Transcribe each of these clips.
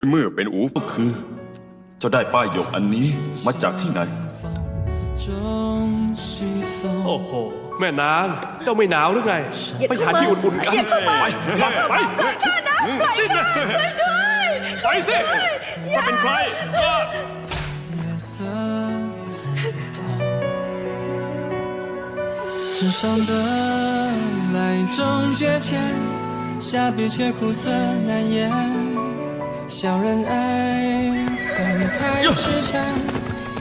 เมื่อเป็นอูก็คือเจ้าได้ป้ายหยกอันนี้มาจากที่ไหนโอ้โหแม่นางเจ้าไม่หนาวหรือไงไปหาที่อุ่นๆกันไปไปสิถ้าเป็นใคร世上的来终觉浅，下笔却苦涩难言。小人爱本太痴缠，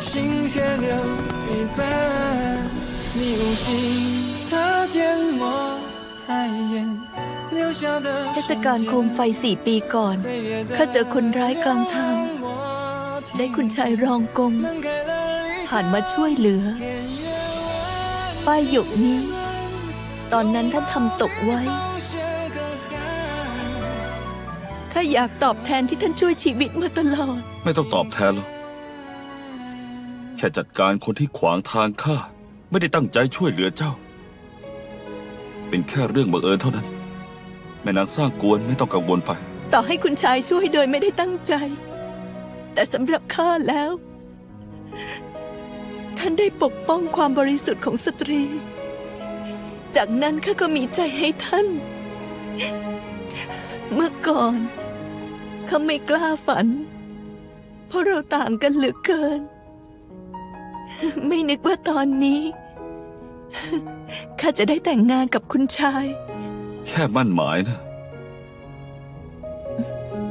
心却留一半。你无心擦肩我太远，留下的 เทศกาลโคมไฟ4 ปีก่อนข้าเจอคนร้ายกลางทาง ได้คุณชายรองกงผ่านมาช่วยเหลือ ป้ายหยกนี้ ตอนนั้นท่านทำตกไว้ข้าอยากตอบแทนที่ท่านช่วยชีวิตมาตลอด ไม่ต้องตอบแทนหรอกแค่จัดการคนที่ขวางทางข้าไม่ได้ตั้งใจช่วยเหลือเจ้า เป็นแค่เรื่องบังเอิญเท่านั้นแม่นางสร้างกวนไม่ต้องกังวลไป ต่อให้คุณชายช่วยโดยไม่ได้ตั้งใจ แต่สำหรับข้าแล้ว ท่านได้ปกป้องความบริสุทธิ์ของสตรี จากนั้นข้าก็มีใจให้ท่าน เมื่อก่อนข้าไม่กล้าฝัน เพราะเราต่างกันเหลือเกิน ไม่นึกว่าตอนนี้ข้าจะได้แต่งงานกับคุณชาย แค่มั่นหมายนะ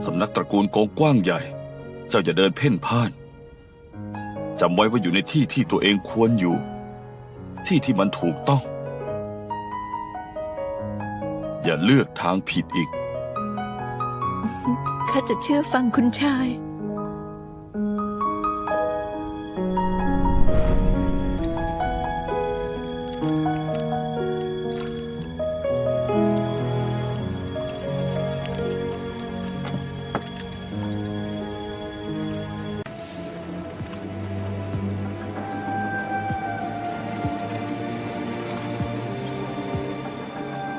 สำนักตระกูลโกงกว้างใหญ่ เจ้าอย่าเดินเพ่นพ่านจำไว้ว่าอยู่ในที่ที่ตัวเองควรอยู่ ที่ที่มันถูกต้อง อย่าเลือกทางผิดอีก ข้าจะเชื่อฟังคุณชาย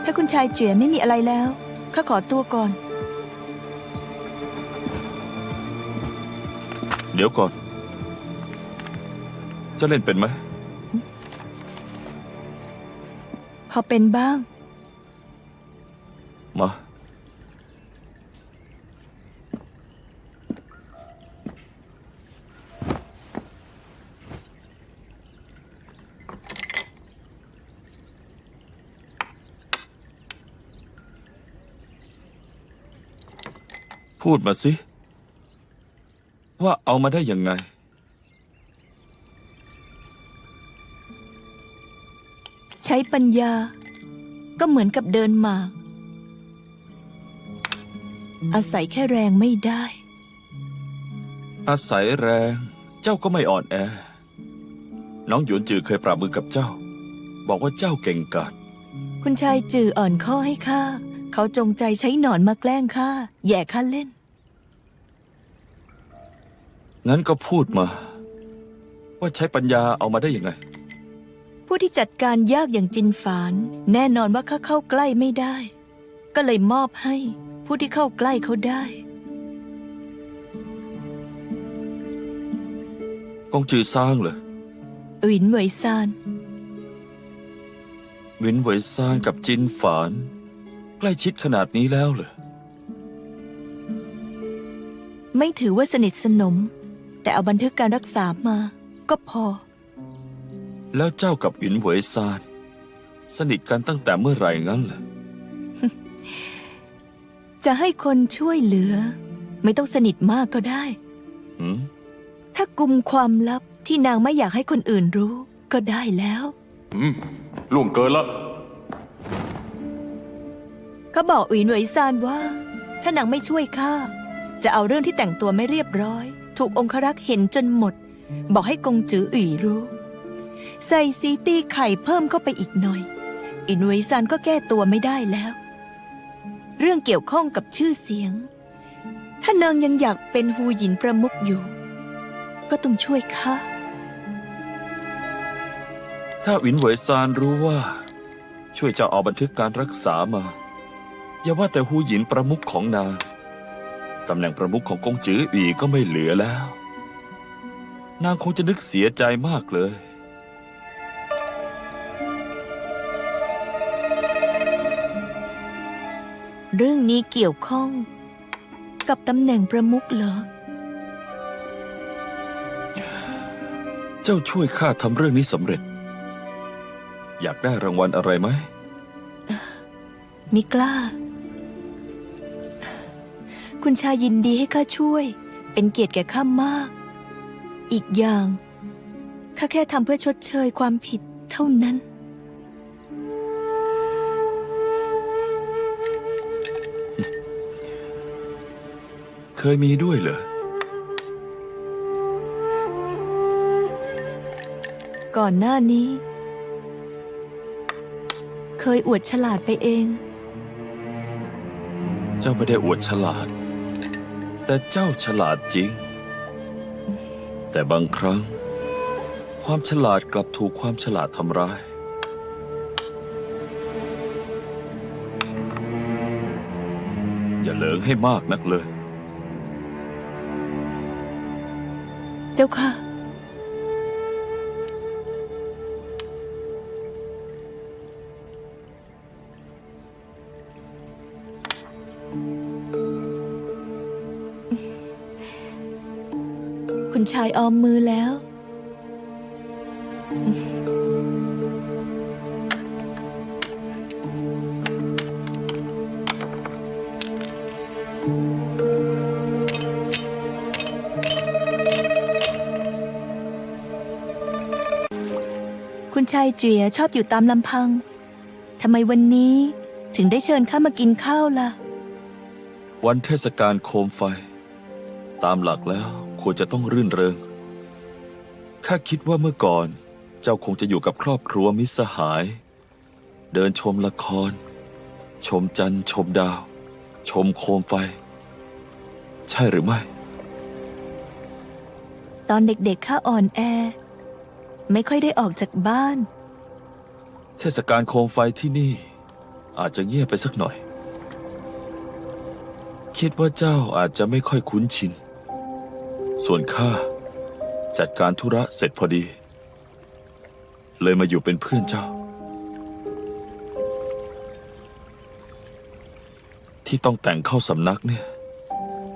ถ้าคุณชายเจ๋ยไม่มีอะไรแล้วข้าขอตัวก่อน เดี๋ยวก่อน จะเล่นเป็นไหม พอเป็นบ้าง มา พูดมาสิ ว่าเอามาได้ยังไง ใช้ปัญญา ก็เหมือนกับเดินหมาก อาศัยแค่แรงไม่ได้ อาศัยแรงเจ้าก็ไม่อ่อนแอ น้องหยวนจือเคยปราบมือกับเจ้า บอกว่าเจ้าเก่งกาจ คุณชายจืออ่อนข้อให้ข้า เขาจงใจใช้หนอนมาแกล้งข้าแย่ข้าเล่น งั้นก็พูดมา ว่าใช้ปัญญาเอามาได้ยังไง ผู้ที่จัดการยากอย่างจินฝาน แน่นอนว่าข้าเข้าใกล้ไม่ได้ ก็เลยมอบให้ผู้ที่เข้าใกล้เขาได้ กงจือสร้างเหรอ หวินเหวยซาน หวินเหวยซานกับจินฝาน ใกล้ชิดขนาดนี้แล้วเหรอ ไม่ถือว่าสนิทสนม แต่เอาบันทึกการรักษามา ก็พอ แล้วเจ้ากับหวินเหวยซาน สนิทกันตั้งแต่เมื่อไหร่งั้นเหรอ จะให้คนช่วยเหลือ ไม่ต้องสนิทมากก็ได้ หืม ถ้ากุมความลับที่นางไม่อยากให้คนอื่นรู้ ก็ได้แล้ว ล่วงเกินละ เขาบอกอุ๋ยหน่วยซานว่า ถ้านางไม่ช่วยข้าจะเอาเรื่องที่แต่งตัวไม่เรียบร้อย ถูกองครักษ์เห็นจนหมด บอกให้กงจืออุ๋ยรู้ ใส่สีตีไข่เพิ่มเข้าไปอีกหน่อยอุ๋ยหน่วยซานก็แก้ตัวไม่ได้แล้ว เรื่องเกี่ยวข้องกับชื่อเสียง ถ้านางยังอยากเป็นฮูหยินประมุขอยู่ ก็ต้องช่วยข้า ถ้าหวินเหวยซานรู้ว่า ช่วยเจ้าเอาบันทึกการรักษามา อย่าว่าแต่ฮูหยินประมุขของนาง ตำแหน่งประมุขของกงจืออีก็ไม่เหลือแล้ว นางคงจะนึกเสียใจมากเลย เรื่องนี้เกี่ยวข้อง กับตำแหน่งประมุขเหรอ เจ้าช่วยข้าทำเรื่องนี้สำเร็จ อยากได้รางวัลอะไรไหม มิกล้า คุณชายยินดีให้ข้าช่วย เป็นเกียรติแก่ข้ามาก อีกอย่างข้าแค่ทำเพื่อชดเชยความผิดเท่านั้น เคยมีด้วยเหรอ ก่อนหน้านี้ เคยอวดฉลาดไปเอง เจ้าไม่ได้อวดฉลาด แต่เจ้าฉลาดจริง แต่บางครั้ง ความฉลาดกลับถูกความฉลาดทำร้าย อย่าเหลิงให้มากนักเลย เจ้าค่ะ คุณชายออมมือแล้ว คุณชายเจียชอบอยู่ตามลำพัง ทำไมวันนี้ถึงได้เชิญข้ามากินข้าวล่ะ วันเทศกาลโคมไฟ ตามหลักแล้วควรจะต้องรื่นเริง ข้าคิดว่าเมื่อก่อนเจ้าคงจะอยู่กับครอบครัวมิตรสหาย เดินชมละคร ชมจันทร์ชมดาว ชมโคมไฟ ใช่หรือไม่ ตอนเด็กๆข้าอ่อนแอ ไม่ค่อยได้ออกจากบ้าน เทศกาลโคมไฟที่นี่ อาจจะเงียบไปสักหน่อย คิดว่าเจ้าอาจจะไม่ค่อยคุ้นชิน ส่วนข้าจัดการธุระเสร็จพอดี เลยมาอยู่เป็นเพื่อนเจ้า ที่ต้องแต่งเข้าสำนักเนี่ย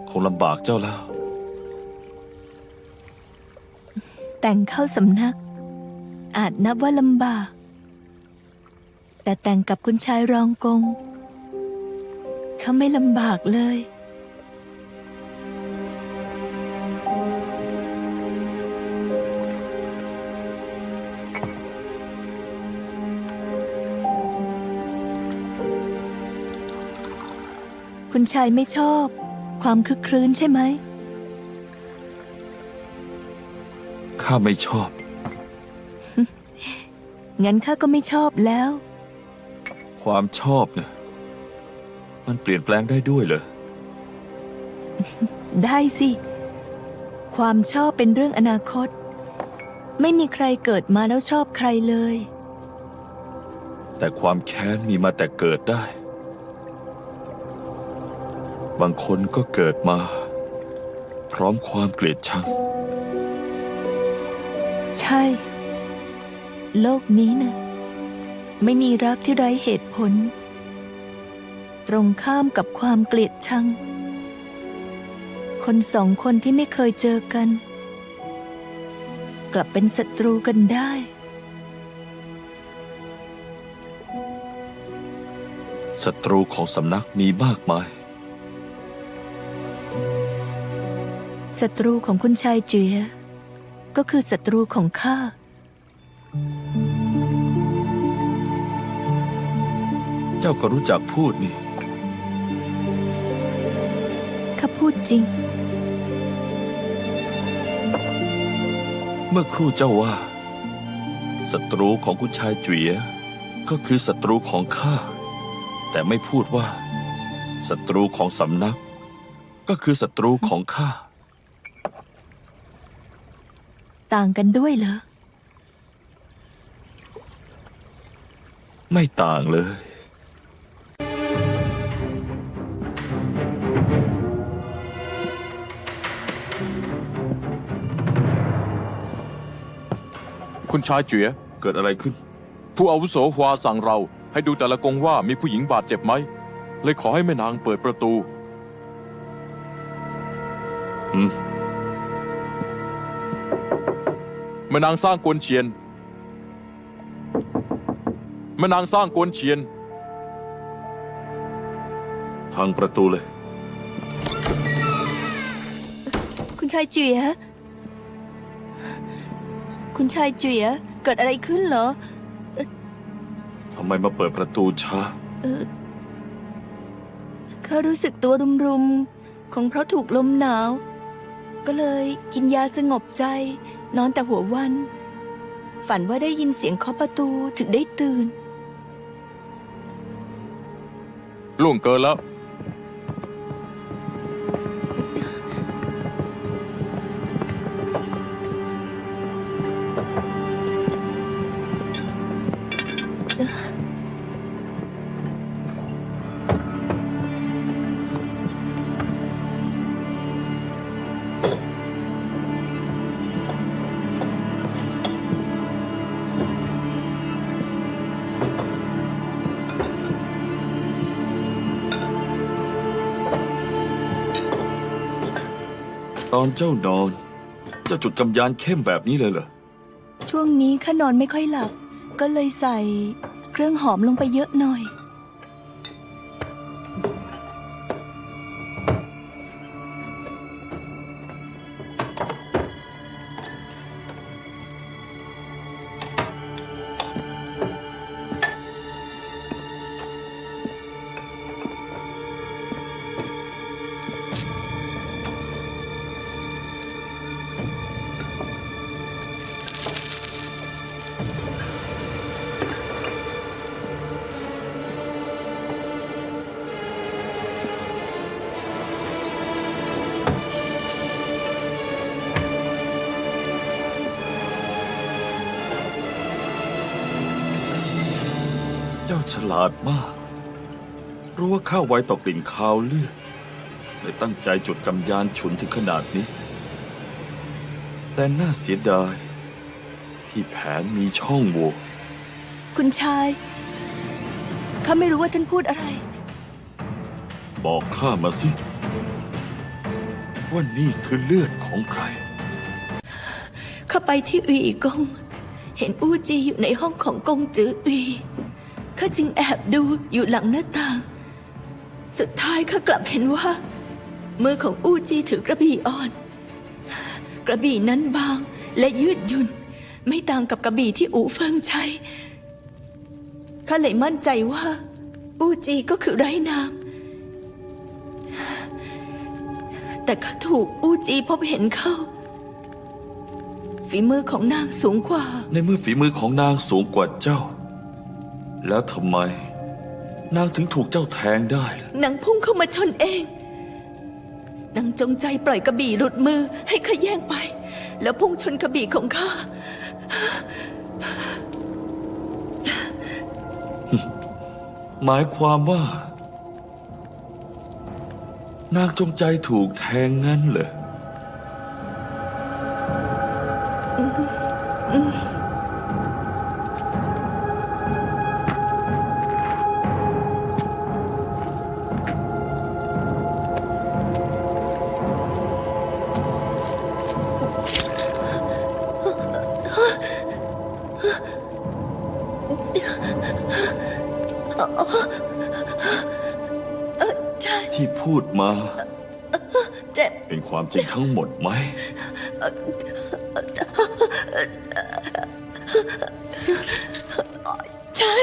คงลำบากเจ้าแล้ว แต่งเข้าสำนัก อาจนับว่าลำบาก แต่แต่งกับคุณชายรองกงเขาไม่ลำบากเลย คุณชายไม่ชอบความคึกครื้นใช่ไหม ข้าไม่ชอบ งั้นข้าก็ไม่ชอบแล้ว ความชอบเนี่ย มันเปลี่ยนแปลงได้ด้วยเหรอ ได้สิ ความชอบเป็นเรื่องอนาคต ไม่มีใครเกิดมาแล้วชอบใครเลย แต่ความแค้นมีมาแต่เกิดได้ บางคนก็เกิดมา พร้อมความเกลียดชัง ใช่ โลกนี้นะไม่มีรักที่ไร้เหตุผล ตรงข้ามกับความเกลียดชัง คนสองคนที่ไม่เคยเจอกัน กลับเป็นศัตรูกันได้ ศัตรูของสำนักมีมากมาย ศัตรูของคุณชายเจียก็คือศัตรูของข้า เจ้าก็รู้จักพูดนี่ ข้าพูดจริง เมื่อครู่เจ้าว่า ศัตรูของคุณชายจุ๋ยก็คือศัตรูของข้า แต่ไม่พูดว่า ศัตรูของสำนัก ก็คือศัตรูของข้า ต่างกันด้วยเหรอ ไม่ต่างเลย ค คุณชายเจ๋ย เกิดอะไรขึ้น ผู้อาวุโสฮวาสั่งเราให้ดูแต่ละกงว่ามีผู้หญิงบาดเจ็บไหม เลยขอให้แม่นางเปิดประตู แม่นางสร้างกวนเชียน แม่นางสร้างกวนเชียน ทางประตูเลย คุณชายเจียคุณชายเจียเกิดอะไรขึ้นเหรอ ทำไมมาเปิดประตูช้า ข้ารู้สึกตัวรุมๆคงเพราะถูกลมหนาว ก็เลยกินยาสงบใจ นอนแต่หัววัน ฝันว่าได้ยินเสียงเคาะประตูถึงได้ตื่น ล่วงเกินแล้ว ตอนเจ้านอน เจ้าจุดกำยานเข้มแบบนี้เลยเหรอ ช่วงนี้ข้านอนไม่ค่อยหลับ ก็เลยใส่เครื่องหอมลงไปเยอะหน่อย เจ้าฉลาดมาก รู้ว่าข้าไวต่อกลิ่นคาวเลือดเลยตั้งใจจุดกำยานฉุนถึงขนาดนี้ แต่น่าเสียดายที่แผนมีช่องโหว่ คุณชาย ข้าไม่รู้ว่าท่านพูดอะไร บอกข้ามาสิ ว่านี่คือเลือดของใคร ข้าไปที่อุยกง เห็นอูจีอยู่ในห้องของกงจืออุยข้าจึงแอบดูอยู่หลังหน้าต่าง สุดท้ายข้ากลับเห็นว่า มือของอูจีถือกระบี่อ่อน กระบี่นั้นบางและยืดหยุ่น ไม่ต่างกับกระบี่ที่อูเฟิงใช้ ข้าเลยมั่นใจว่า อูจีก็คือไร้นาม แต่ข้าถูกอูจีพบเห็นเข้า ฝีมือของนางสูงกว่า ในเมื่อฝีมือของนางสูงกว่าเจ้า แล้วทำไม นางถึงถูกเจ้าแทงได้ล่ะ นางพุ่งเข้ามาชนเอง นางจงใจปล่อยกระบี่หลุดมือให้ข้าแย่งไป แล้วพุ่งชนกระบี่ของข้า หมายความว่า นางจงใจถูกแทงงั้นเหรอ ใช่ ที่พูดมา เจ็บ เป็นความจริงทั้งหมดไหม ใช่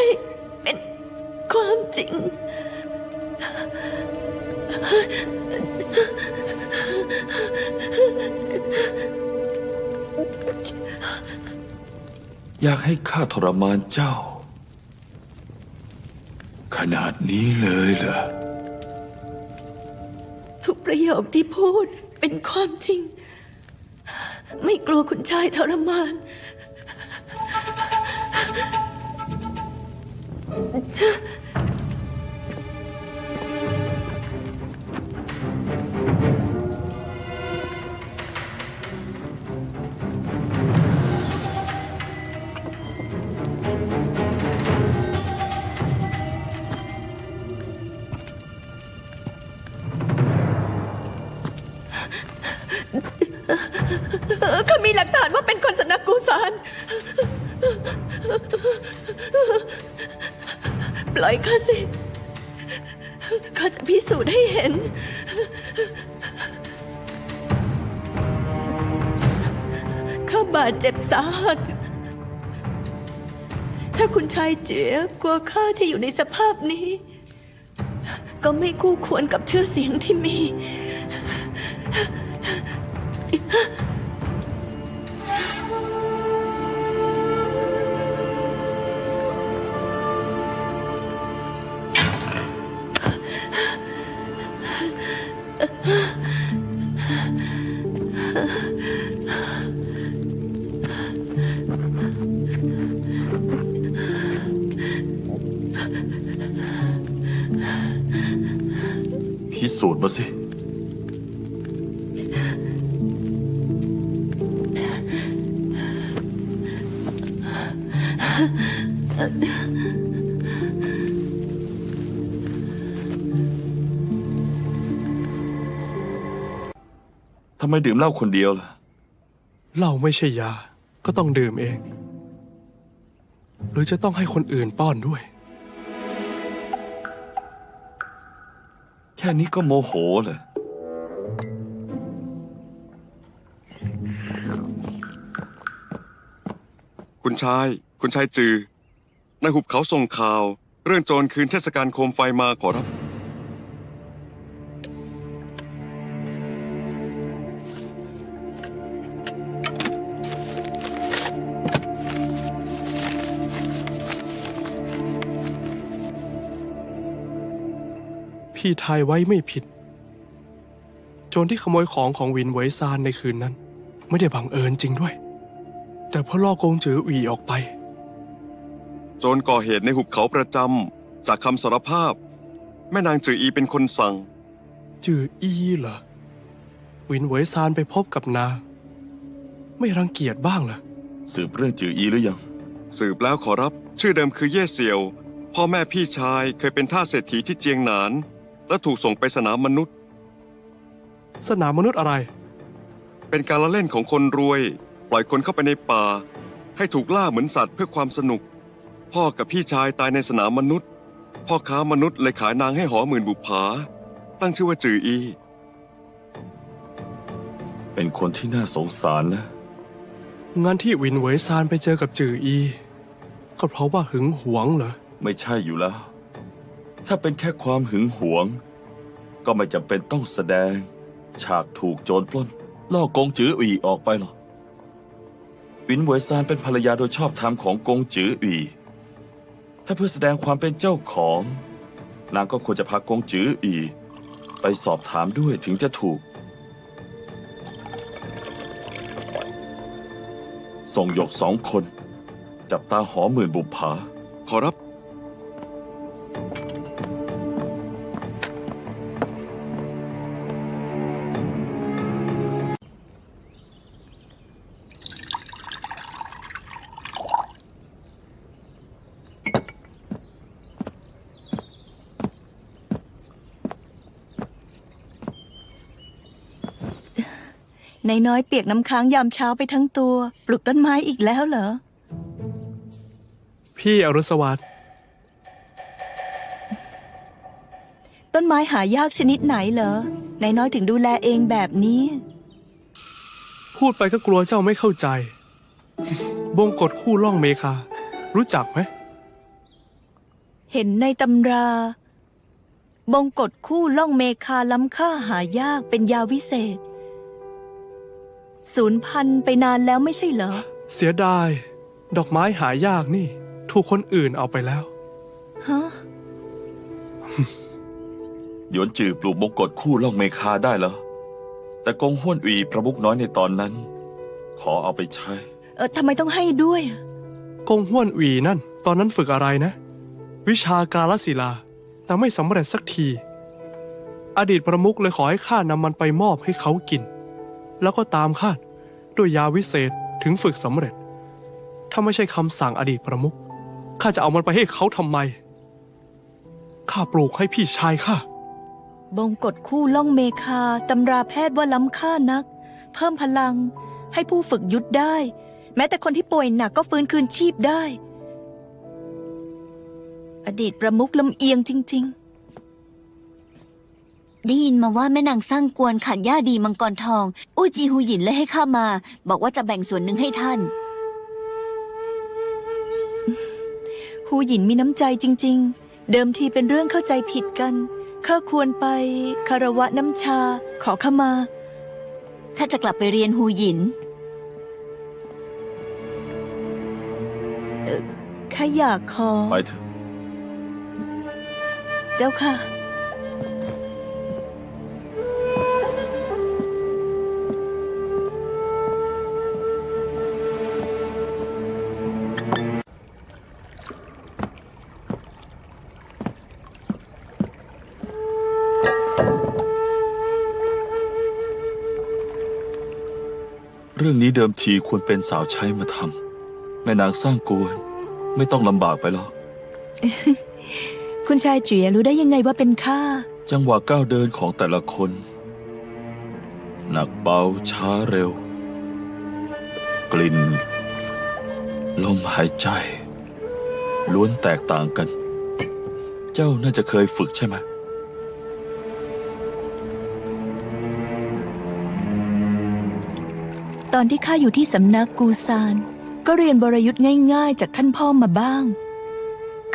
เป็นความจริง อยากให้ข้าทรมานเจ้า ขนาดนี้เลยเหรอ ทุกประโยคที่พูดเป็นความจริง ไม่กลัวคุณชายทรมาน ข้ามีหลักฐานว่าเป็นคนสำนักกูซานปล่อยข้าสิข้าจะพิสูจน์ให้เห็น ข้าบาดเจ็บสาหัส ถ้าคุณชายเจ๋อกลัวข้าที่อยู่ในสภาพนี้ ก็ไม่คู่ควรกับชื่อเสียงที่มี พิสูจน์มาสิ ทำไมดื่มเหล้าคนเดียวล่ะ เหล้าไม่ใช่ยา ก็ต้องดื่มเอง หรือจะต้องให้คนอื่นป้อนด้วย แค่นี้ก็โมโหเลย คุณชายจือ ในหุบเขาส่งข่าว เรื่องโจรคืนเทศกาลโคมไฟมาขอรับ พี่ทายไว้ไม่ผิด โจรที่ขโมยของของหวินเหวยซานในคืนนั้น ไม่ได้บังเอิญจริงด้วย แต่เพราะล่อกงจืออีออกไป โจรก่อเหตุในหุบเขาประจำจากคำสารภาพ แม่นางจืออีเป็นคนสั่ง จืออีเหรอหวินเหวยซานไปพบกับนางไม่รังเกียจบ้างเหรอ สืบเรื่องจืออีหรือยัง สืบแล้วขอรับ ชื่อเดิมคือเย่เซียว พ่อแม่พี่ชายเคยเป็นท่าสเศรษฐีที่เจียงหนาน และถูกส่งไปสนามมนุษย์ สนามมนุษย์อะไร เป็นการละเล่นของคนรวย ปล่อยคนเข้าไปในป่า ให้ถูกล่าเหมือนสัตว์เพื่อความสนุก พ่อกับพี่ชายตายในสนามมนุษย์ พ่อค้ามนุษย์เลยขายนางให้หอหมื่นบุปผา ตั้งชื่อว่าจืออี เป็นคนที่น่าสงสารนะ งั้นที่หวินเหวยซานไปเจอกับจืออี ก็เพราะว่าหึงหวงเหรอ ไม่ใช่อยู่แล้ว ถ้าเป็นแค่ความหึงหวง ก็ไม่จำเป็นต้องแสดง ฉากถูกโจรปล้นล่อกงจืออีออกไปหรอกวินเหวยซานเป็นภรรยาโดยชอบธรรมของกงจืออีถ้าเพื่อแสดงความเป็นเจ้าของ นางก็ควรจะพากงจืออีไปสอบถามด้วยถึงจะถูก ส่งหยก2 คน จับตาหอหมื่นบุปผา ขอรับ นายน้อยเปียกน้ำค้างยามเช้าไปทั้งตัว ปลูกต้นไม้อีกแล้วเหรอ พี่อรุณสวัสดิ์ ต้นไม้หายากชนิดไหนเหรอนายน้อยถึงดูแลเองแบบนี้ พูดไปก็กลัวเจ้าไม่เข้าใจ บงกฎคู่ล่องเมคา รู้จักไหม เห็นในตำรา บงกฎคู่ล่องเมคาล้ำค่าหายากเป็นยาวิเศษ สูญพันธุ์ไปนานแล้วไม่ใช่เหรอ เสียดาย ดอกไม้หายากนี่ ถูกคนอื่นเอาไปแล้ว ฮะ หยวนจือปลูกบงกฎคู่ล่องเมคาได้เหรอ แต่กงห้วนอีประมุขน้อยในตอนนั้น ขอเอาไปใช้ ทำไมต้องให้ด้วย กงห้วนหวีนั่น ตอนนั้นฝึกอะไรนะ วิชาการศิลา แต่ไม่สำเร็จสักที อดีตประมุขเลยขอให้ข้านำมันไปมอบให้เขากิน แล้วก็ตามคาดด้วยยาวิเศษถึงฝึกสำเร็จ ถ้าไม่ใช่คำสั่งอดีตประมุขข้าจะเอามันไปให้เขาทำไม ข้าปลูกให้พี่ชายข้า บงกฎคู่ล่องเมคาตำราแพทย์ว่าล้ำค่านัก เพิ่มพลัง ให้ผู้ฝึกยุดได้ แม้แต่คนที่ป่วยหนักก็ฟื้นคืนชีพได้ อดีตประมุขลำเอียงจริง ได้ยินมาว่าแม่นางสร้างกวนขัดหญ้าดีมังกรทอง อู้จีฮูหยินเลยให้ข้ามา บอกว่าจะแบ่งส่วนหนึ่งให้ท่าน ๆ หูหยินมีน้ำใจจริง ๆ เดิมทีเป็นเรื่องเข้าใจผิดกัน ข้าควรไปคารวะน้ำชา ขอขมา ข้าจะกลับไปเรียนฮูหยิน ข้าอยากขอ ไปเถอะ เจ้าค่ะ เรื่องนี้เดิมทีควรเป็นสาวใช้มาทำแม่นางสร้างกวนไม่ต้องลำบากไปหรอก คุณชายเจี๋ยรู้ได้ยังไงว่าเป็นข้า จังหวะก้าวเดินของแต่ละคน หนักเบาช้าเร็ว กลิ่น ลมหายใจ ล้วนแตกต่างกัน เจ้าน่าจะเคยฝึกใช่ไหม ตอนที่ข้าอยู่ที่สำนักกูซาน ก็เรียนบรยุทธ์ง่ายๆ จากท่านพ่อมาบ้าง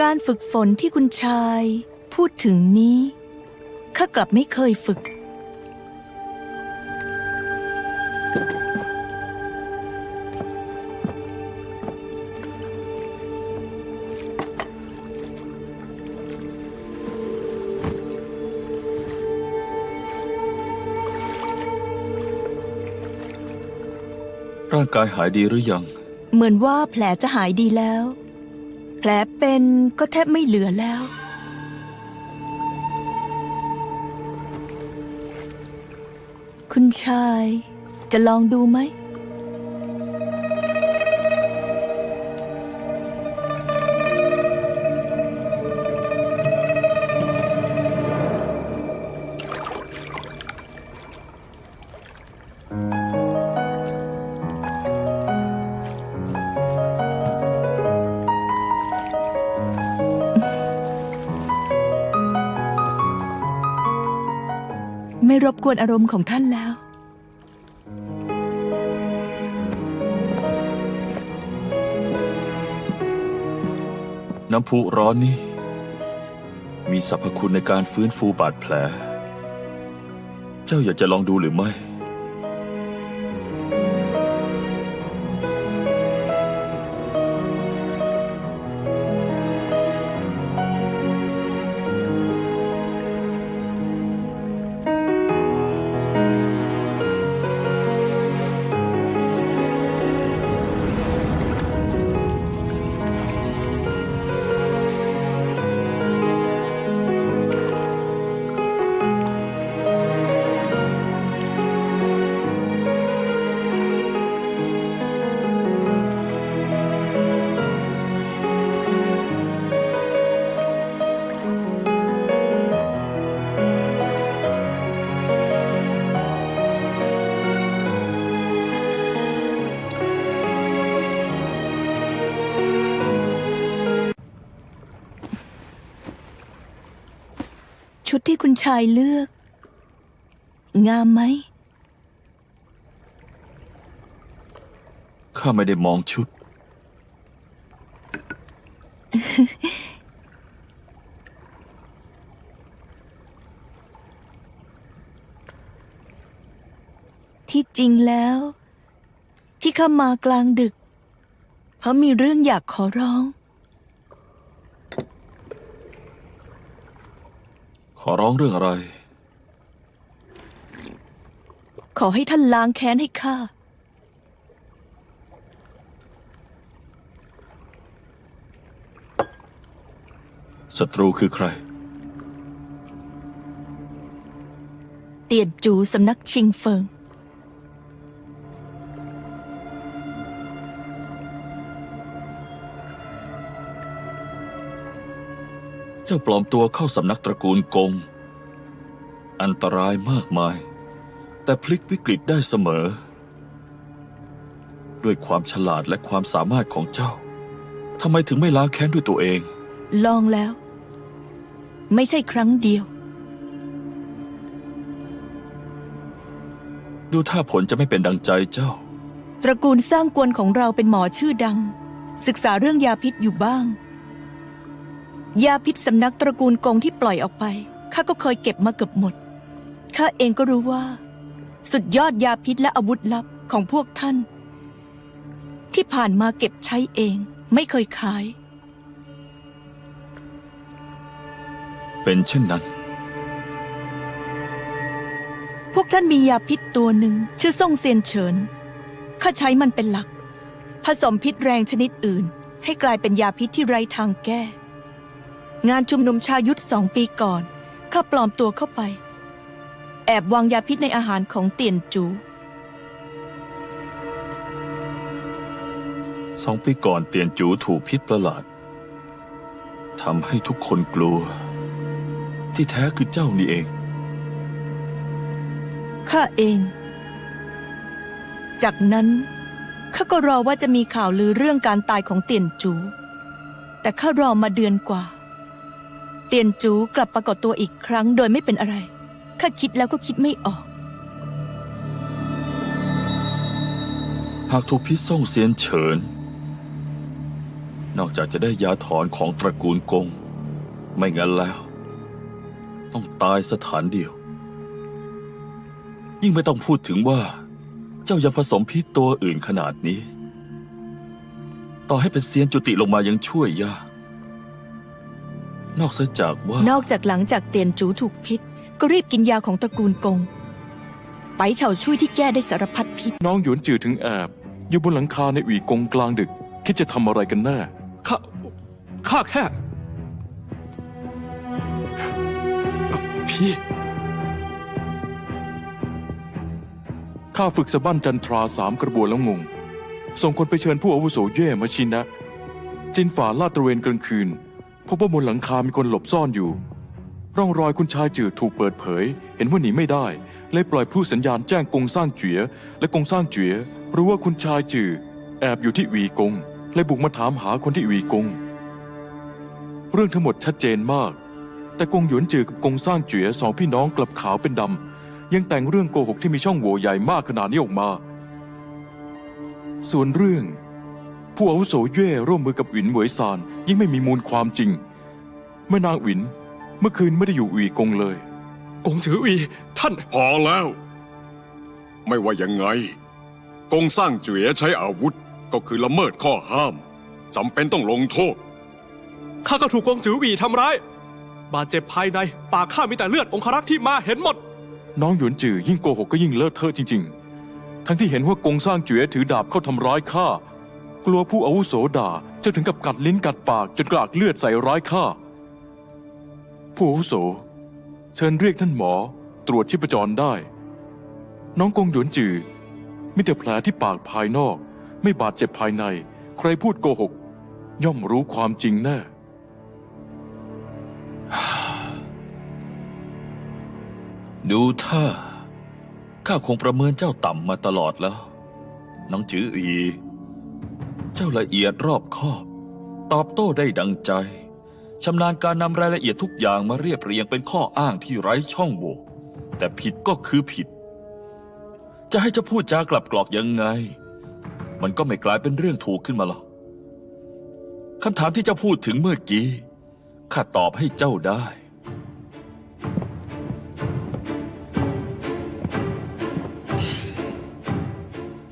การฝึกฝนที่คุณชายพูดถึงนี้ข้ากลับไม่เคยฝึก ร่างกายหายดีหรือยัง เหมือนว่าแผลจะหายดีแล้ว แผลเป็นก็แทบไม่เหลือแล้ว คุณชายจะลองดูไหม ไม่รบกวนอารมณ์ของท่านแล้ว น้ำพุร้อนนี่ มีสรรพคุณในการฟื้นฟูบาดแผล เจ้าอยากจะลองดูหรือไม่ ชุดที่คุณชายเลือก งามไหม ข้าไม่ได้มองชุด ที่จริงแล้ว ที่ข้ามากลางดึก เพราะมีเรื่องอยากขอร้อง ขอร้องเรื่องอะไร ขอให้ท่านล้างแค้นให้ข้า ศัตรูคือใคร เตียนจูสำนักชิงเฟิง เจ้าปลอมตัวเข้าสำนักตระกูลกง อันตรายมากมาย แต่พลิกวิกฤตได้เสมอ ด้วยความฉลาดและความสามารถของเจ้าทำไมถึงไม่ล้างแค้นด้วยตัวเอง ลองแล้ว ไม่ใช่ครั้งเดียว ดูท่าผลจะไม่เป็นดังใจเจ้า ตระกูลสร้างกวนของเราเป็นหมอชื่อดัง ศึกษาเรื่องยาพิษอยู่บ้าง ยาพิษสำนักตระกูลกงที่ปล่อยออกไปข้าก็เคยเก็บมาเกือบหมดข้าเองก็รู้ว่า สุดยอดยาพิษและอาวุธลับของพวกท่าน ที่ผ่านมาเก็บใช้เองไม่เคยขาย เป็นเช่นนั้น พวกท่านมียาพิษตัวหนึ่งชื่อซ่งเซียนเฉินข้าใช้มันเป็นหลัก ผสมพิษแรงชนิดอื่น ให้กลายเป็นยาพิษที่ไร้ทางแก้ งานชุมนุมชาวยุทธ2 ปีก่อนข้าปลอมตัวเข้าไป แอบวางยาพิษในอาหารของเตียนจู 2 ปีก่อนเตียนจูถูกพิษประหลาดทำให้ทุกคนกลัว ที่แท้คือเจ้านี่เอง ข้าเอง จากนั้นข้าก็รอว่าจะมีข่าวลือเรื่องการตายของเตียนจู แต่ข้ารอมาเดือนกว่า เตียนจูกลับปรากฏตัวอีกครั้งโดยไม่เป็นอะไรข้าคิดแล้วก็คิดไม่ออก หากถูกพิษซ่งเซียนเฉิน นอกจากจะได้ยาถอนของตระกูลกง ไม่งั้นแล้ว ต้องตายสถานเดียว ยิ่งไม่ต้องพูดถึงว่า เจ้ายังผสมพิษตัวอื่นขนาดนี้ ต่อให้เป็นเซียนจุติลงมายังช่วยยากนอกจากว่า นอกจากหลังจากเตียนจูถูกพิษ ก็รีบกินยาของตระกูลกง ไปเฉาช่วยที่แก้ได้สารพัดพิษ น้องหยวนจือถึงแอบอยู่บนหลังคาในอุ๋ยกงกลางดึก คิดจะทำอะไรกันแน่ ข้าแค่ พี่ ข้าฝึกสะบั้นจันทรา3 กระบวนแล้วงง ส่งคนไปเชิญผู้อาวุโสเย่มาชินะ จินฝ่าลาดตระเวนกลางคืนพบว่าบนหลังคามีคนหลบซ่อนอยู่ ร่องรอยคุณชายจืดถูกเปิดเผย เห็นว่าหนีไม่ได้เลยปล่อยผู้สัญญาณแจ้งกงซ่างเจี๋ยและกงซ่างเจี๋ยรู้ว่าคุณชายจืดแอบอยู่ที่หวีกงเลยบุกมาถามหาคนที่หวีกง เรื่องทั้งหมดชัดเจนมาก แต่กงหยวนจือกับกงซ่างเจี๋ย2 พี่น้องกลับขาวเป็นดำยังแต่งเรื่องโกหกที่มีช่องโหว่ใหญ่มากขนาดนี้ออกมา ส่วนเรื่องผู้อาวุโสเย่ร่วมมือกับหวินเหวยซานยิ่งไม่มีมูลความจริงแม่นางหวินเมื่อคืนไม่ได้อยู่หวีกงเลย กงจืออีท่าน พอแล้ว ไม่ว่ายังไง กงสร้างเจ๋ยใช้อาวุธก็คือละเมิดข้อห้ามจำเป็นต้องลงโทษ ข้าก็ถูกกงจืออีทำร้าย บาดเจ็บภายใน ปากข้ามีแต่เลือดองครักษ์ที่มาเห็นหมด น้องหยวนจือยิ่งโกหกก็ยิ่งเลอะเทอะจริงๆ ทั้งที่เห็นว่ากงซ่างเจ๋ยถือดาบเข้าทำร้ายข้ากลัวผู้อาวุโสด่าจะถึงกับกัดลิ้นกัดปากจนกรากเลือดใส่ร้ายข้าผู้อาวุโสเชิญเรียกท่านหมอตรวจชีพจรได้ น้องกงหยวนจือมีแต่แผลที่ปากภายนอกไม่บาดเจ็บภายในใครพูดโกหกย่อมรู้ความจริงแน่ ดูท่าข้าคงประเมินเจ้าต่ำมาตลอดแล้ว น้องจืออี เจ้าละเอียดรอบคอบ ตอบโต้ได้ดังใจชำนาญการนำรายละเอียดทุกอย่างมาเรียบเรียงเป็นข้ออ้างที่ไร้ช่องโหว่แต่ผิดก็คือผิด จะให้เจ้าพูดจากลับกรอกยังไง มันก็ไม่กลายเป็นเรื่องถูกขึ้นมาหรอกคำถามที่เจ้าพูดถึงเมื่อกี้ข้าตอบให้เจ้าได้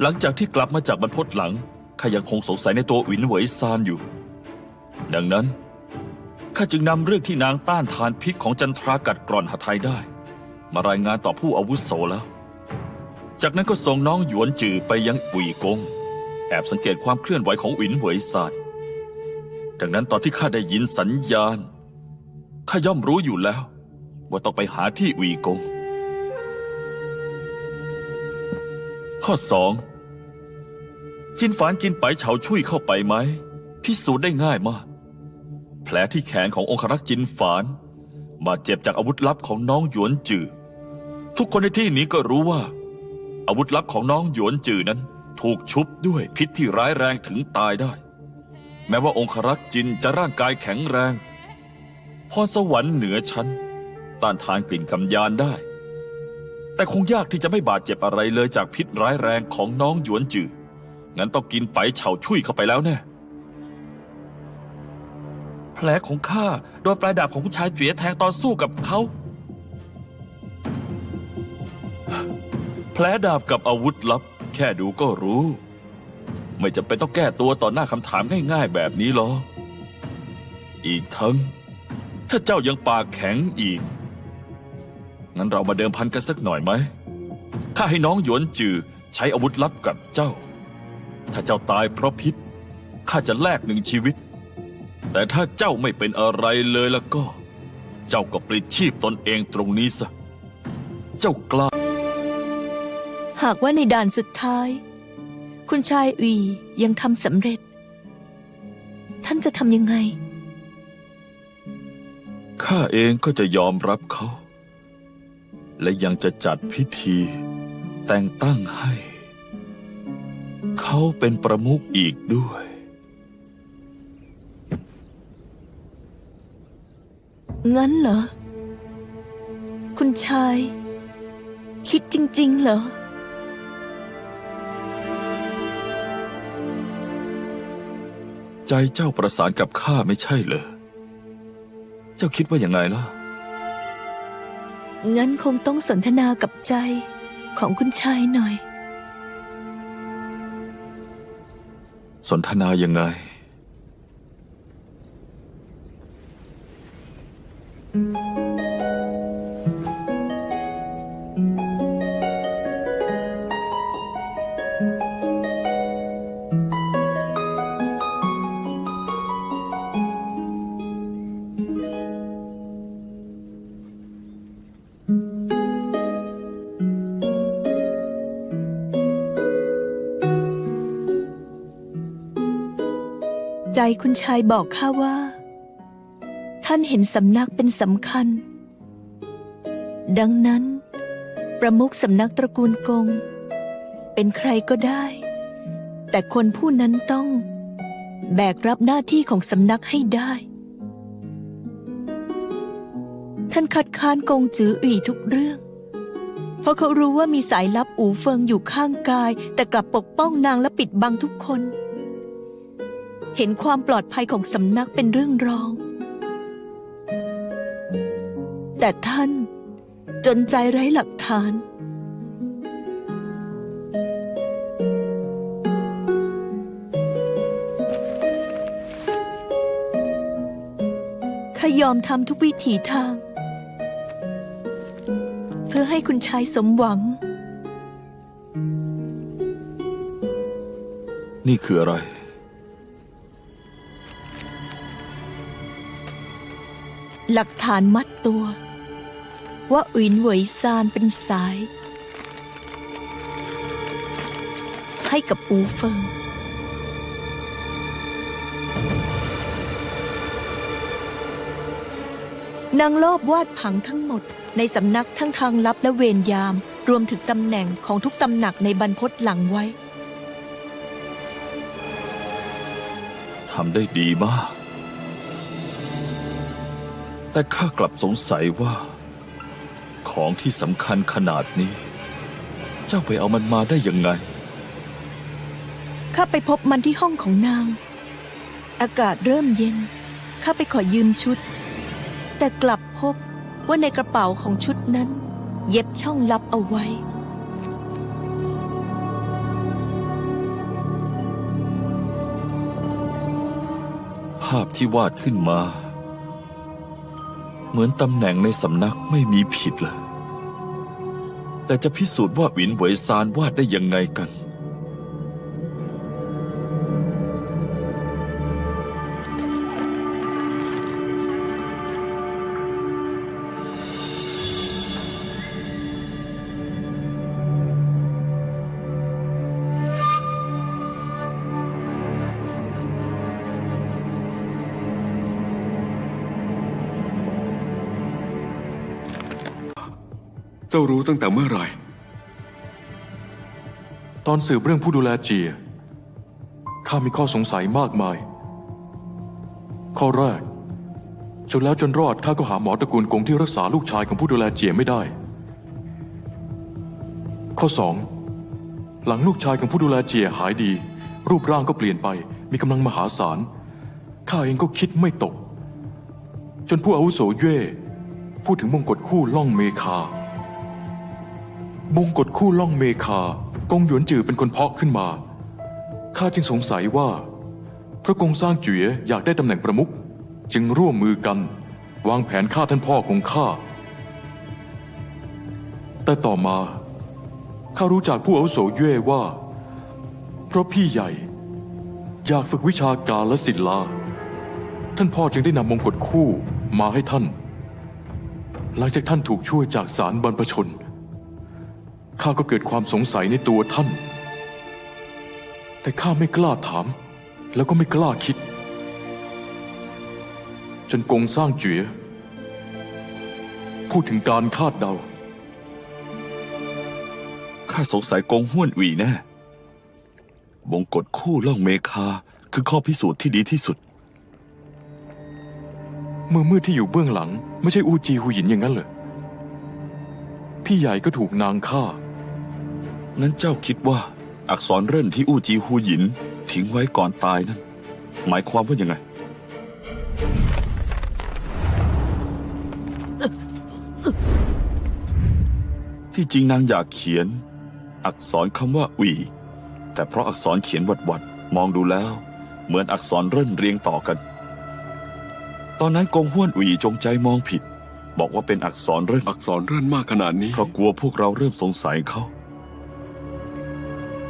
หลังจากที่กลับมาจากบรรพตหลังข้ายังคงสงสัยในตัวหวินเหวยซานอยู่ ดังนั้นข้าจึงนำเรื่องที่นางต้านทานพิษของจันทรากัดกร่อนหทัยได้ มารายงานต่อผู้อาวุโสแล้ว จากนั้นก็ส่งน้องหยวนจือไปยังอุ๋ยกงแอบสังเกตความเคลื่อนไหวของหวินเหวยซานดังนั้นตอนที่ข้าได้ยินสัญญาณข้าย่อมรู้อยู่แล้วว่าต้องไปหาที่อุ๋ยกงข้อ 2. จินฝานกินไปเฉาชุยเข้าไปไหมพิสูจน์ได้ง่ายมากแผลที่แขนขององครักษ์จินฝานบาดเจ็บจากอาวุธลับของน้องหยวนจือทุกคนในที่นี้ก็รู้ว่าอาวุธลับของน้องหยวนจือนั้น ถูกชุบด้วยพิษที่ร้ายแรงถึงตายได้ แม้ว่าองครักษ์จินจะร่างกายแข็งแรงพรสวรรค์เหนือชั้นต้านทานกลิ่นกำยานได้ แต่คงยากที่จะไม่บาดเจ็บอะไรเลยจากพิษร้ายแรงของน้องหยวนจืองั้นต้องกินไปเฉาชุยเข้าไปแล้วแน่แผลของข้าโดนปลายดาบของผู้ชายเจี๋ยแทงตอนสู้กับเขาแผลดาบกับอาวุธลับแค่ดูก็รู้ ไม่จำเป็นต้องแก้ตัวต่อหน้าคำถามง่ายๆแบบนี้หรอกอีกทั้งถ้าเจ้ายังปากแข็งอีกงั้นเรามาเดิมพันกันสักหน่อยไหมข้าให้น้องหยวนจือใช้อาวุธลับกับเจ้าถ้าเจ้าตายเพราะพิษข้าจะแลก1 ชีวิตแต่ถ้าเจ้าไม่เป็นอะไรเลยแล้วก็ เจ้าก็ปลิดชีพตนเองตรงนี้ซะเจ้ากล้า หากว่าในด่านสุดท้าย คุณชายอุยยังทำสำเร็จ ท่านจะทำยังไง ข้าเองก็จะยอมรับเขา และยังจะจัดพิธีแต่งตั้งให้ เขาเป็นประมุขอีกด้วย งั้นเหรอ คุณชาย คิดจริงๆเหรอ ใจเจ้าประสานกับข้าไม่ใช่เหรอ เจ้าคิดว่าอย่างไงล่ะ งั้นคงต้องสนทนากับใจของคุณชายหน่อย สนทนายังไง ใจคุณชายบอกข้าว่า ท่านเห็นสำนักเป็นสำคัญ ดังนั้น ประมุขสำนักตระกูลกง เป็นใครก็ได้ แต่คนผู้นั้นต้องแบกรับหน้าที่ของสำนักให้ได้ ท่านคัดค้านกงจืออีทุกเรื่อง เพราะเขารู้ว่ามีสายลับอู่เฟิงอยู่ข้างกาย แต่กลับปกป้องนางและปิดบังทุกคน เห็นความปลอดภัยของสำนักเป็นเรื่องรอง แต่ท่านจนใจไร้หลักฐาน ข้ายอมทำทุกวิถีทาง เพื่อให้คุณชายสมหวัง นี่คืออะไร หลักฐานมัดตัว ว่าอุ๋นเหวยซานเป็นสาย ให้กับอูเฟิง นางลอบวาดผังทั้งหมดในสำนักทั้งทางลับและเวรยาม รวมถึงตำแหน่งของทุกตำหนักในบรรพตหลังไว้ ทำได้ดีมาก แต่ข้ากลับสงสัยว่า ของที่สำคัญขนาดนี้ เจ้าไปเอามันมาได้ยังไง ข้าไปพบมันที่ห้องของนาง อากาศเริ่มเย็น ข้าไปขอยืมชุด แต่กลับพบว่าในกระเป๋าของชุดนั้น เย็บช่องลับเอาไว้ ภาพที่วาดขึ้นมา เหมือนตำแหน่งในสำนักไม่มีผิดเลยแต่จะพิสูจน์ว่าหวินเหวยซานวาดได้ยังไงกัน เจ้ารู้ตั้งแต่เมื่อไหร่ ตอนสืบเรื่องผู้ดูแลเจียข้ามีข้อสงสัยมากมาย ข้อแรกจนแล้วจนรอดข้าก็หาหมอตระกูลกงที่รักษาลูกชายของผู้ดูแลเจียไม่ได้ ข้อสองหลังลูกชายของผู้ดูแลเจียหายดี รูปร่างก็เปลี่ยนไปมีกำลังมหาศาลข้าเองก็คิดไม่ตก จนผู้อาวุโสเย่พูดถึงมงกฎคู่ล่องเมคามงกฎคู่ล่องเมคากงหยวนจือเป็นคนเพาะขึ้นมาข้าจึงสงสัยว่าพระกงสร้างเจ๋ยอยากได้ตำแหน่งประมุขจึงร่วมมือกันวางแผนฆ่าท่านพ่อของข้าแต่ต่อมาข้ารู้จากผู้อาวุโสเย่ว่าเพราะพี่ใหญ่อยากฝึกวิชาการและศิลาท่านพ่อจึงได้นำมงกฎคู่มาให้ท่านหลังจากท่านถูกช่วยจากศาลบรรพชนข้าก็เกิดความสงสัยในตัวท่านแต่ข้าไม่กล้าถามแล้วก็ไม่กล้าคิดจนกงสร้างเจ๋ยพูดถึงการคาดเดา ข้าสงสัยกงห้วนหวีแน่มงกฎคู่ล่องเมคาคือข้อพิสูจน์ที่ดีที่สุด มือมืดที่อยู่เบื้องหลังไม่ใช่อูจีหูหยินอย่างนั้นเหรอพี่ใหญ่ก็ถูกนางฆ่า นั้นเจ้าคิดว่าอักษรเร่นที่อู้จีฮูหยินทิ้งไว้ก่อนตายนั้นหมายความว่ายังไง ที่จริงนางอยากเขียนอักษรคำว่าอุยแต่เพราะอักษรเขียนวัดๆมองดูแล้วเหมือนอักษรเร่นเรียงต่อกัน ตอนนั้นกงห้วนอุยจงใจมองผิดบอกว่าเป็นอักษรเร่น อักษรเรื่อนมากขนาดนี้ เพราะกลัวพวกเราเริ่มสงสัยเขา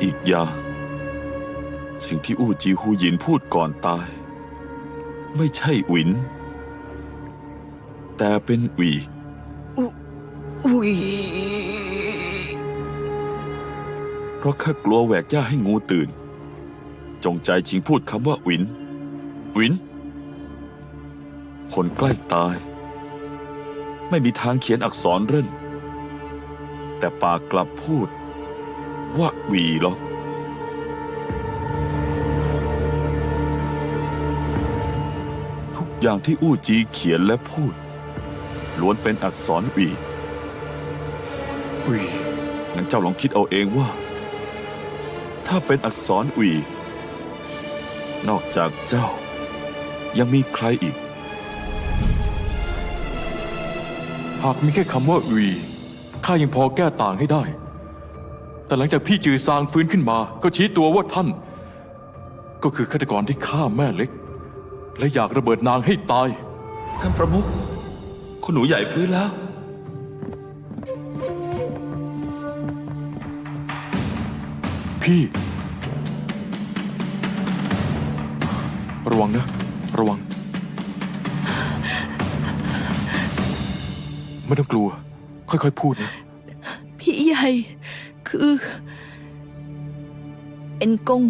อีกอย่างสิ่งที่อู้จีฮูหยินพูดก่อนตาย ไม่ใช่หวิน แต่เป็นหวี อุ๊ย เพราะข้ากลัวแหวกย่าให้งูตื่น จงใจชิงพูดคำว่าหวิน หวิน คนใกล้ตาย ไม่มีทางเขียนอักษรเร่น แต่ปากกลับพูดว่าหวีหรอกทุกอย่างที่อู้จีเขียนและพูดล้วนเป็นอักษรหวี อุ้ย งั้นเจ้าลองคิดเอาเองว่า ถ้าเป็นอักษรหวี นอกจากเจ้า ยังมีใครอีก หากมีแค่คำว่าอุยข้ายังพอแก้ต่างให้ได้ แต่หลังจากพี่จือซางฟื้นขึ้นมาก็ชี้ตัวว่าท่าน ก็คือฆาตกรที่ฆ่าแม่เล็ก และอยากระเบิดนางให้ตาย ท่านประมุขคุณหนูใหญ่ฟื้นแล้ว พี่ ระวังนะ ระวัง ไม่ต้องกลัว ค่อยๆพูดนะ พี่ใหญ่คือ เป็นกง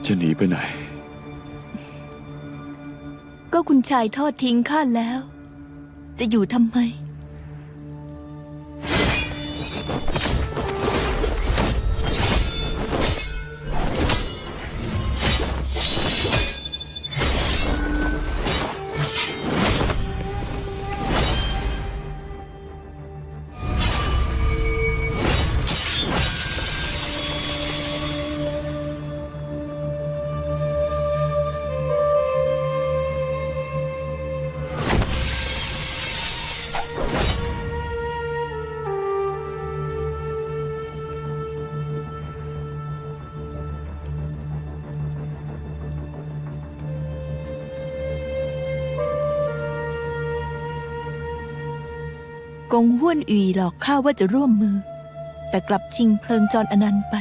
จะหนีไปไหน ก็คุณชายทอดทิ้งข้าแล้ว จะอยู่ทำไม กงห้วนอีหลอกข้าว่าจะร่วมมือ แต่กลับชิงเพลิงจรอนันต์ไป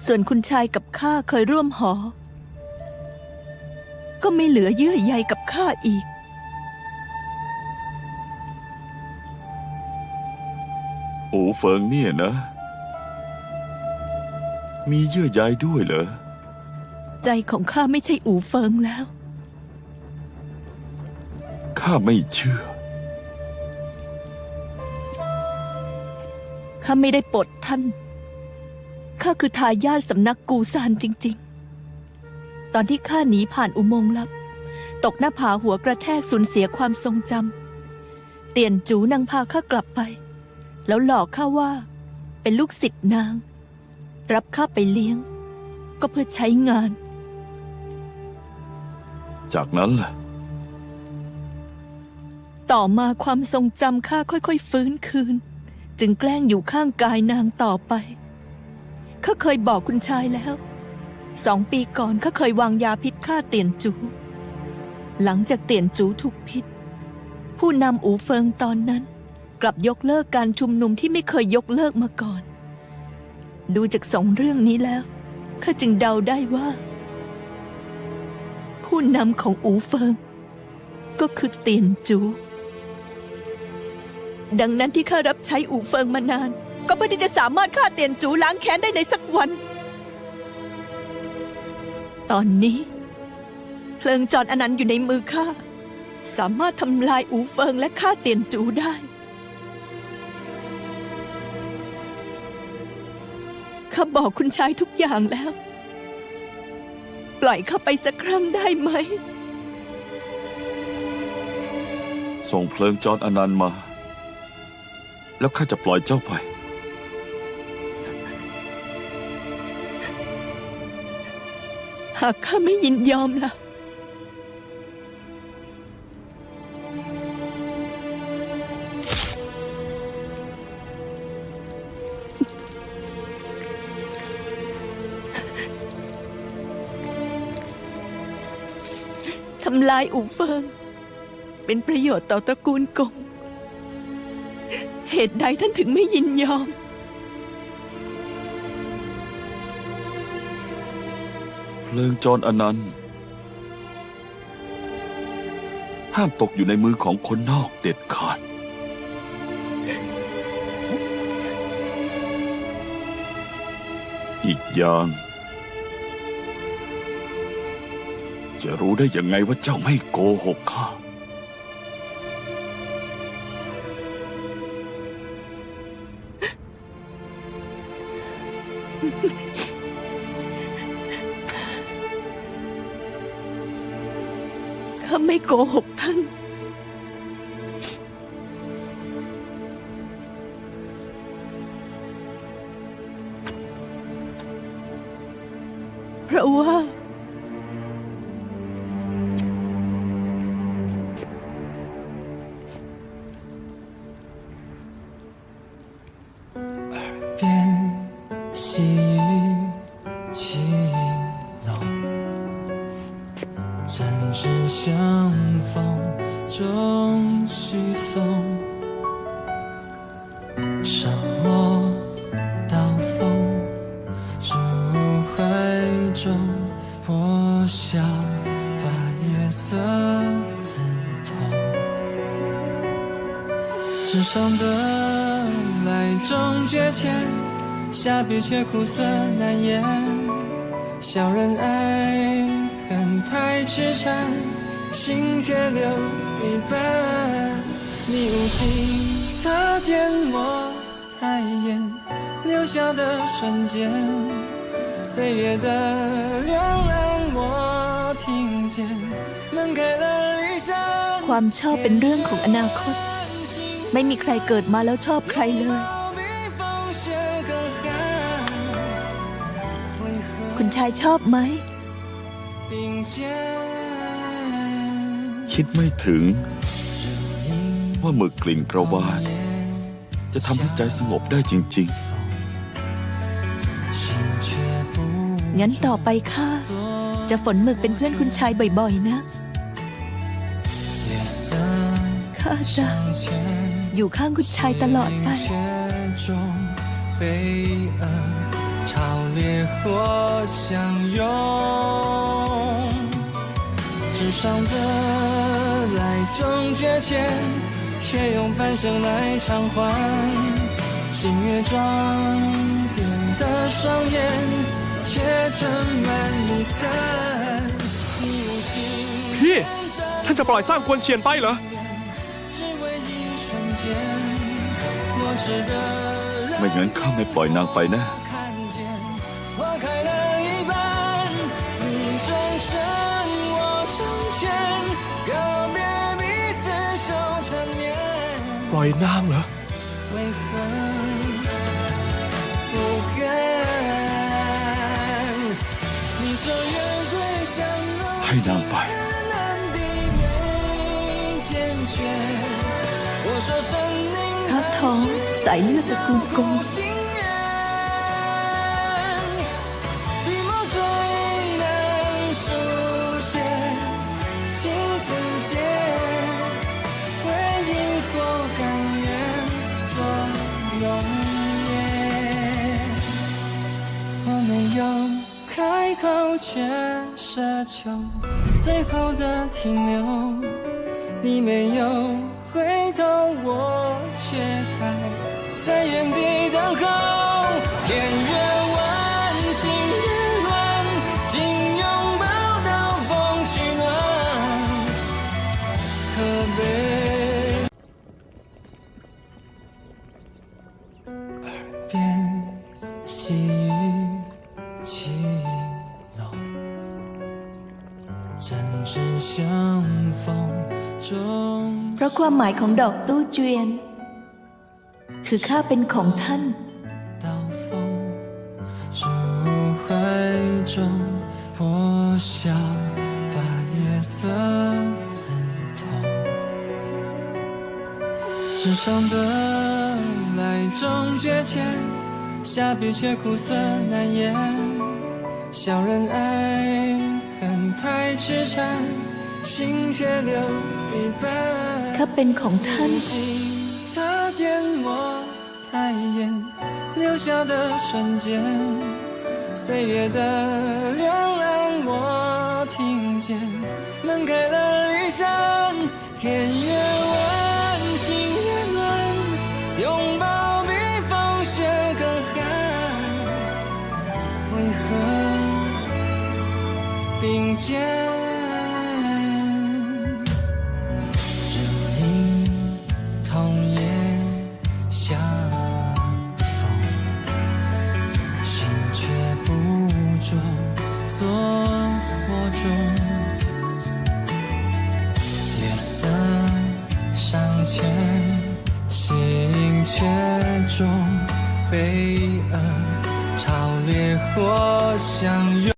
ส่วนคุณชายกับข้าเคยร่วมหอ ก็ไม่เหลือเยื่อใยกับข้าอีก อูเฟิงเนี่ยนะ มีเยื่อใยด้วยเหรอ ใจของข้าไม่ใช่อูเฟิงแล้ว ข้าไม่เชื่อ ข้าไม่ได้ปลดท่าน ข้าคือทายาทสำนักกูซานจริงๆ ตอนที่ข้าหนีผ่านอุโมงค์ลับ ตกหน้าผาหัวกระแทกสูญเสียความทรงจำ เตียนจูนางพาข้ากลับไป แล้วหลอกข้าว่า เป็นลูกศิษย์นาง รับข้าไปเลี้ยง ก็เพื่อใช้งาน จากนั้นล่ะ ต่อมาความทรงจำข้าค่อยๆฟื้นคืน จึงแกล้งอยู่ข้างกายนางต่อไป ข้าเคยบอกคุณชายแล้ว 2 ปีก่อนข้าเคยวางยาพิษฆ่าเตียนจู หลังจากเตียนจูถูกพิษ ผู้นำอูเฟิงตอนนั้น กลับยกเลิกการชุมนุมที่ไม่เคยยกเลิกมาก่อน ดูจาก2 เรื่องนี้แล้วข้าจึงเดาได้ว่า ผู้นำของอูเฟิง ก็คือเตียนจู ดังนั้นที่ข้ารับใช้อูเฟิงมานาน ก็เพื่อที่จะสามารถฆ่าเตียนจูล้างแค้นได้ในสักวัน ตอนนี้เพลิงจรอนันต์อยู่ในมือข้า สามารถทำลายอูเฟิงและฆ่าเตียนจูได้ ข้าบอกคุณชายทุกอย่างแล้ว ปล่อยข้าไปสักครั้งได้ไหม ส่งเพลิงจรอนันต์มา แล้วข้าจะปล่อยเจ้าไป หากข้าไม่ยินยอมล่ะ ทำลายอูเฟิง เป็นประโยชน์ต่อตระกูลกง เหตุใดท่านถึงไม่ยินยอม เพลิงจรอนันต์ห้ามตกอยู่ในมือของคนนอกเด็ดขาด อีกอย่าง จะรู้ได้ยังไงว่าเจ้าไม่โกหกข้า ข้าไม่โกหกท่าน เพราะว่า 边细雨起浓，展翅相逢终须松。上我刀锋，入怀中，破晓把月色刺痛。纸上的来终觉浅，下笔却苦涩难言。小人爱恨太痴缠，心却留一半。你无心擦肩我太眼，留下的瞬间，岁月的两岸我听见，门开了一扇。 ความชอบเป็นเรื่องของอนาคต ไม่มีใครเกิดมาแล้วชอบใครเลย คุณชายชอบไหม คิดไม่ถึง ว่าหมึกกลิ่นกระวาน จะทำให้ใจสงบได้จริง งั้นต่อไปข้าจะฝนหมึกเป็นเพื่อนคุณชายบ่อยๆนะ ข้าจะอยู่ข้างคุณชายตลอดไป 潮烈火相拥，世上的来终觉浅，却用半生来偿还。星月装点的双眼，却盛满离散。你无心 พี่ ท่านจะปล่อยสร้างกวนเชียนไปเหรอ 只为一瞬间，我值得让 ไม่งั้นข้าไม่ปล่อยนางไปแน่ 看见花开了一半，你转身我成全，告别彼此手缠绵。 ปล่อยนางเหรอ 为何不敢？你说愿归乡路， ให้นางไป 难避免坚决。我说生命 ทับท้องสายเลือดตระกูลกง 心愿，笔墨最难书写，情字间，为萤火甘愿做浓烟。我没有开口，却奢求最后的停留。你没有回头，我却还在原地等候。天越弯，心越乱，紧拥抱到风取暖。可悲。耳边细雨起落，针指相逢中。 เพราะความหมายของดอกตู้เจวียน คือข้าเป็นของท่าน 刀锋入怀中，破晓把夜色刺痛。世上的来终觉浅，下笔却苦涩难言。小人爱恨太痴缠，心却留一半。 ข้าเป็นของท่าน 心擦肩我太眼，留下的瞬间，岁月的两岸我听见，门开了一扇，天越弯，心越乱，拥抱比风雪更寒，为何并肩？ 相逢，心却不着做火中。月色尚浅，心却中飞蛾，潮烈火相拥。